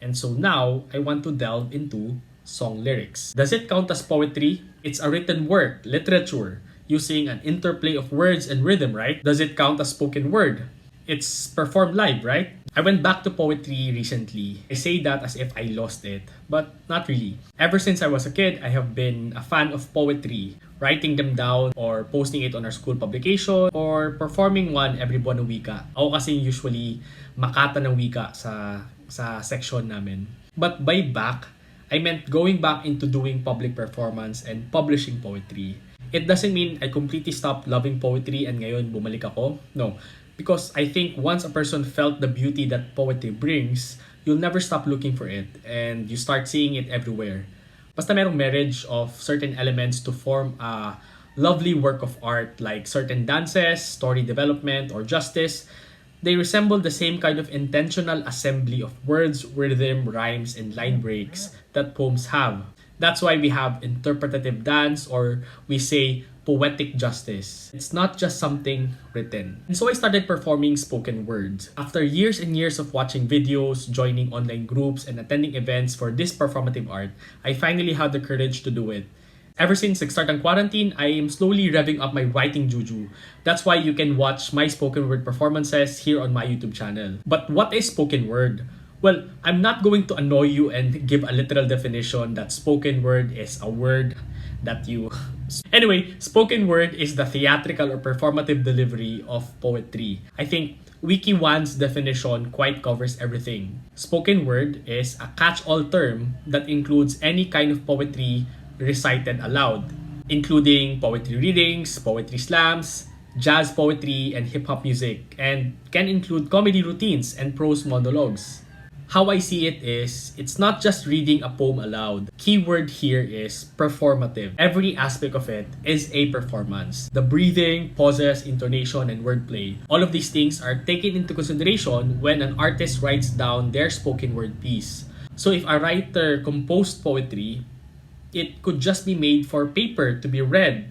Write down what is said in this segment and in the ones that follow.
And so now, I want to delve into song lyrics. Does it count as poetry? It's a written work, literature, using an interplay of words and rhythm, right? Does it count as spoken word? It's performed live, right? I went back to poetry recently. I say that as if I lost it, but not really. Ever since I was a kid, I have been a fan of poetry, writing them down or posting it on our school publication or performing one every buwan ng wika. Ako kasi usually makata ng wika sa section namin. But by back, I meant going back into doing public performance and publishing poetry. It doesn't mean I completely stopped loving poetry and ngayon bumalik ako. No. Because I think once a person felt the beauty that poetry brings, you'll never stop looking for it and you start seeing it everywhere. Basta merong marriage of certain elements to form a lovely work of art like certain dances, story development, or justice, they resemble the same kind of intentional assembly of words, rhythm, rhymes, and line breaks that poems have. That's why we have interpretative dance or we say poetic justice. It's not just something written. And so I started performing spoken words. After years and years of watching videos, joining online groups, and attending events for this performative art, I finally had the courage to do it. Ever since the start ng quarantine, I am slowly revving up my writing juju. That's why you can watch my spoken word performances here on my YouTube channel. But what is spoken word? Well, I'm not going to annoy you and give a literal definition that spoken word is a word that you... Anyway, spoken word is the theatrical or performative delivery of poetry. I think Wiki1's definition quite covers everything. Spoken word is a catch-all term that includes any kind of poetry recited aloud, including poetry readings, poetry slams, jazz poetry, and hip-hop music, and can include comedy routines and prose monologues. How I see it is, it's not just reading a poem aloud. Keyword here is performative. Every aspect of it is a performance. The breathing, pauses, intonation, and wordplay. All of these things are taken into consideration when an artist writes down their spoken word piece. So if a writer composed poetry, it could just be made for paper to be read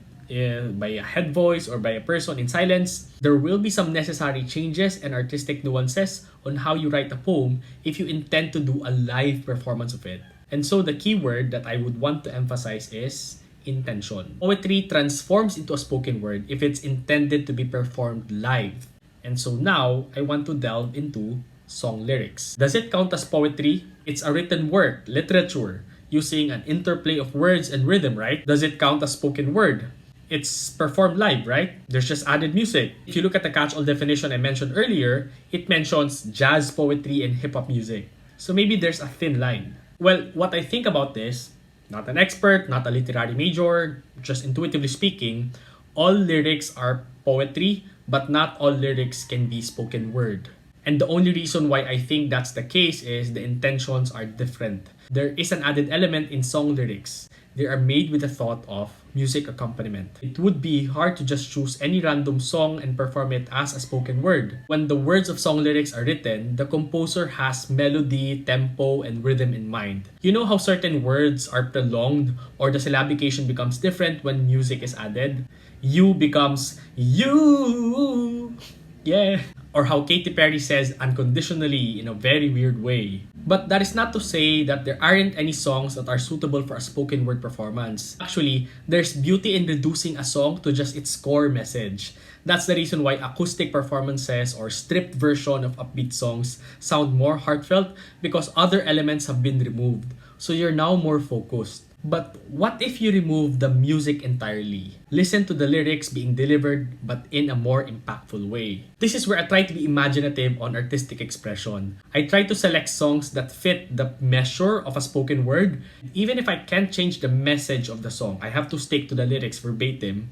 by a head voice or by a person in silence. There will be some necessary changes and artistic nuances on how you write a poem if you intend to do a live performance of it. And so the key word that I would want to emphasize is intention. Poetry transforms into a spoken word if it's intended to be performed live. And so now I want to delve into song lyrics. Does it count as poetry? It's a written work, literature, using an interplay of words and rhythm, right? Does it count as spoken word? It's performed live, right? There's just added music. If you look at the catch-all definition I mentioned earlier, it mentions jazz poetry and hip-hop music. So maybe there's a thin line. Well, what I think about this, not an expert, not a literary major, just intuitively speaking, all lyrics are poetry, but not all lyrics can be spoken word. And the only reason why I think that's the case is the intentions are different. There is an added element in song lyrics. They are made with the thought of music accompaniment. It would be hard to just choose any random song and perform it as a spoken word. When the words of song lyrics are written, the composer has melody, tempo, and rhythm in mind. You know how certain words are prolonged or the syllabication becomes different when music is added? You becomes you. Yeah. Or how Katy Perry says unconditionally in a very weird way. But that is not to say that there aren't any songs that are suitable for a spoken word performance. Actually, there's beauty in reducing a song to just its core message. That's the reason why acoustic performances or stripped version of upbeat songs sound more heartfelt because other elements have been removed. So you're now more focused. But what if you remove the music entirely? Listen to the lyrics being delivered but in a more impactful way. This is where I try to be imaginative on artistic expression. I try to select songs that fit the measure of a spoken word. Even if I can't change the message of the song, I have to stick to the lyrics verbatim.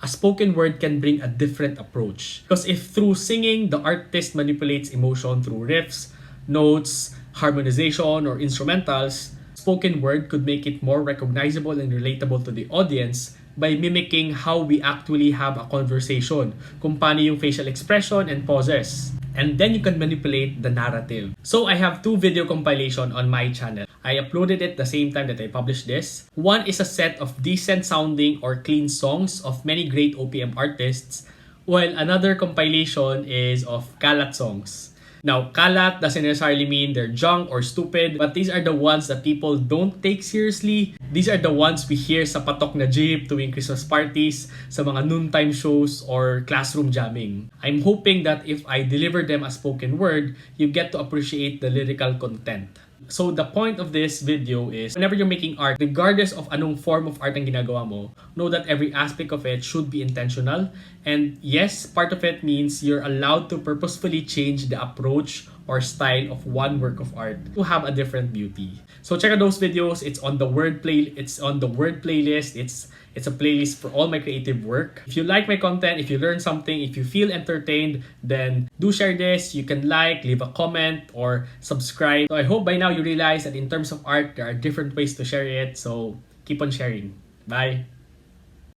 A spoken word can bring a different approach. Because if through singing, the artist manipulates emotion through riffs, notes, harmonization, or instrumentals, spoken word could make it more recognizable and relatable to the audience by mimicking how we actually have a conversation, kung paano yung facial expression and pauses. And then you can manipulate the narrative. So I have 2 video compilation on my channel. I uploaded it the same time that I published this. One is a set of decent sounding or clean songs of many great OPM artists, while another compilation is of kalat songs. Now, kalat doesn't necessarily mean they're junk or stupid, but these are the ones that people don't take seriously. These are the ones we hear sa patok na jeep tuwing Christmas parties, sa mga noontime shows, or classroom jamming. I'm hoping that if I deliver them as spoken word, you get to appreciate the lyrical content. So the point of this video is, whenever you're making art, regardless of anong form of art ang ginagawa mo, know that every aspect of it should be intentional. And yes, part of it means you're allowed to purposefully change the approach or style of one work of art to have a different beauty. So check out those videos. It's on the word playlist. It's a playlist for all my creative work. If you like my content, if you learn something, if you feel entertained, then do share this. You can like, leave a comment, or subscribe. So I hope by now you realize that in terms of art, there are different ways to share it. So keep on sharing. Bye.